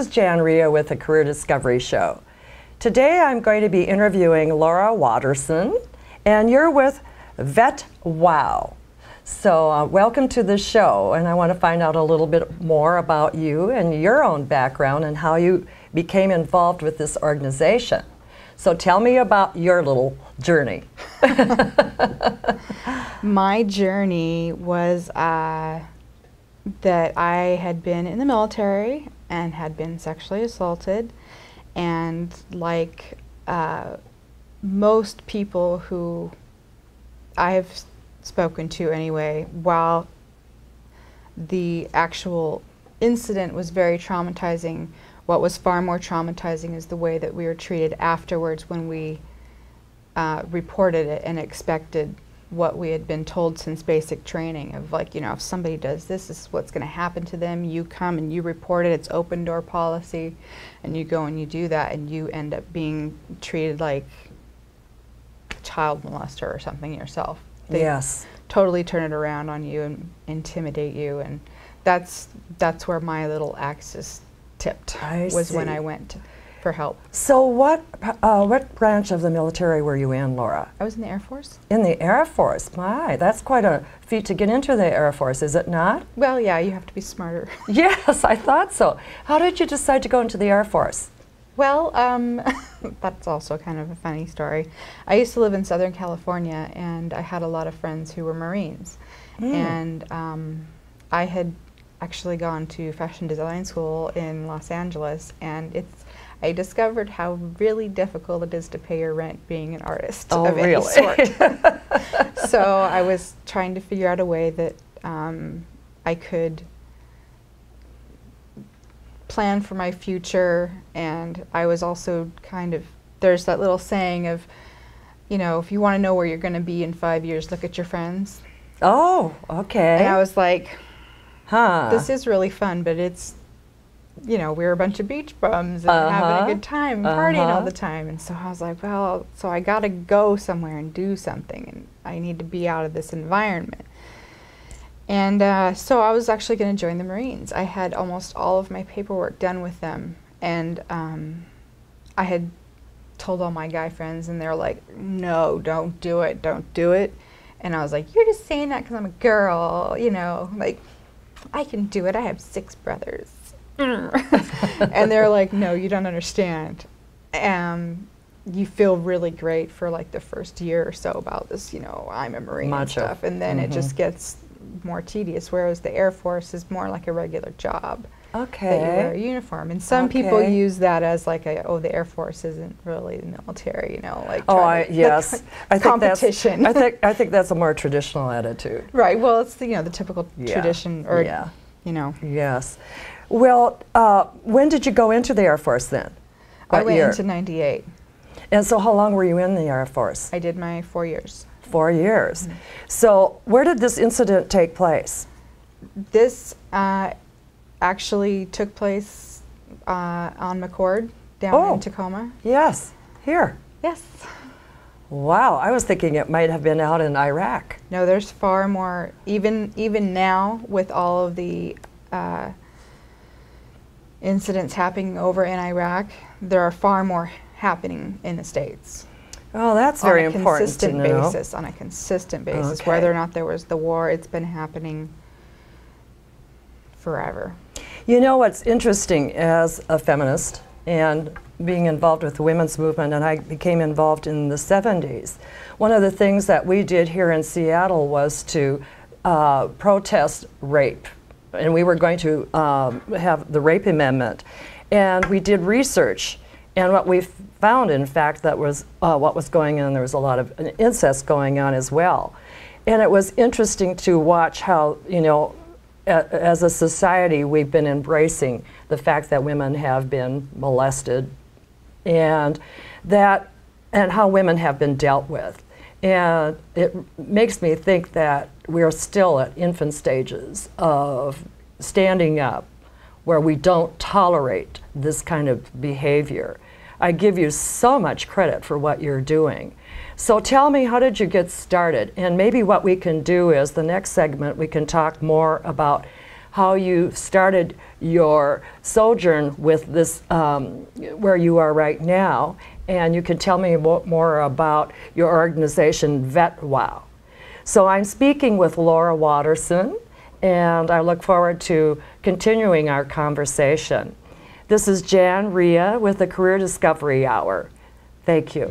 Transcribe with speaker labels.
Speaker 1: is Jan Reha with the Career Discovery Show. Today I'm going to be interviewing Laura Waterson, and you're with Vet Wow. So welcome to the show, and I want to find out a little bit more about you and your own background and how you became involved with this organization. So tell me about your little journey.
Speaker 2: My journey was that I had been in the military and had been sexually assaulted, and like most people who I've spoken to anyway, while the actual incident was very traumatizing, what was far more traumatizing is the way that we were treated afterwards when we reported it and expected what we had been told since basic training of, like, you know, if somebody does this, this is what's going to happen to them. You come and you report it. It's open door policy, and you go and you do that, and you end up being treated like a child molester or something yourself. They totally turn it around on you and intimidate you, and that's where my little axis tipped. Was when I went for help.
Speaker 1: So what branch of the military were you in, Laura?
Speaker 2: I was in the Air Force.
Speaker 1: In the Air Force? My, that's quite a feat to get into the Air Force, is it not?
Speaker 2: Well, yeah, you have to be smarter.
Speaker 1: Yes, I thought so. How did you decide to go into the Air Force?
Speaker 2: Well, that's also kind of a funny story. I used to live in Southern California, and I had a lot of friends who were Marines. And I had actually gone to fashion design school in Los Angeles, and I discovered how really difficult it is to pay your rent being an artist of any sort. So I was trying to figure out a way that I could plan for my future, and I was also kind of, there's that little saying of, you know, if you want to know where you're going to be in 5 years, look at your friends.
Speaker 1: Oh, okay.
Speaker 2: And I was like, this is really fun, but it's, you know, we're a bunch of beach bums and having a good time, partying all the time. And so I was like, well, so I got to go somewhere and do something, and I need to be out of this environment. And so I was actually going to join the Marines. I had almost all of my paperwork done with them, and I had told all my guy friends, and they're like, no, don't do it, don't do it. And I was like, you're just saying that because I'm a girl, you know, like, I can do it, I have 6 brothers. And they're like, no, you don't understand. You feel really great for like the first year or so about this, you know, I'm a Marine and stuff, and then it just gets more tedious, whereas the Air Force is more like a regular job. Okay. That you wear a uniform. And some people use that as like oh, the Air Force isn't really the military, you know, like
Speaker 1: yes. I think
Speaker 2: competition.
Speaker 1: I think that's a more traditional attitude.
Speaker 2: Right. Well, it's the, you know, the typical tradition, or you know.
Speaker 1: Yes. Well, when did you go into the Air Force then?
Speaker 2: I went into '98.
Speaker 1: And so how long were you in the Air Force?
Speaker 2: I did my 4 years. 4
Speaker 1: years. So where did this incident take place?
Speaker 2: This actually took place on McCord down in Tacoma.
Speaker 1: Yes, here.
Speaker 2: Yes.
Speaker 1: Wow, I was thinking it might have been out in Iraq.
Speaker 2: No, there's far more, even now with all of the incidents happening over in Iraq, there are far more happening in the States.
Speaker 1: Oh, that's very important to know.
Speaker 2: On a consistent basis, whether or not there was the war, it's been happening forever.
Speaker 1: You know what's interesting, as a feminist and being involved with the women's movement, and I became involved in the 70s, one of the things that we did here in Seattle was to protest rape. And we were going to have the rape amendment. And we did research. And what we found, in fact, that was what was going on, there was a lot of incest going on as well. And it was interesting to watch how, you know, as a society, we've been embracing the fact that women have been molested, and how women have been dealt with. And it makes me think that we're still at infant stages of standing up where we don't tolerate this kind of behavior. I give you so much credit for what you're doing. So tell me, how did you get started? And maybe what we can do is the next segment we can talk more about how you started your sojourn with this, where you are right now, and you can tell me more about your organization, VetWow. So I'm speaking with Laura Waterson, and I look forward to continuing our conversation. This is Jan Reha with the Career Discovery Hour. Thank you.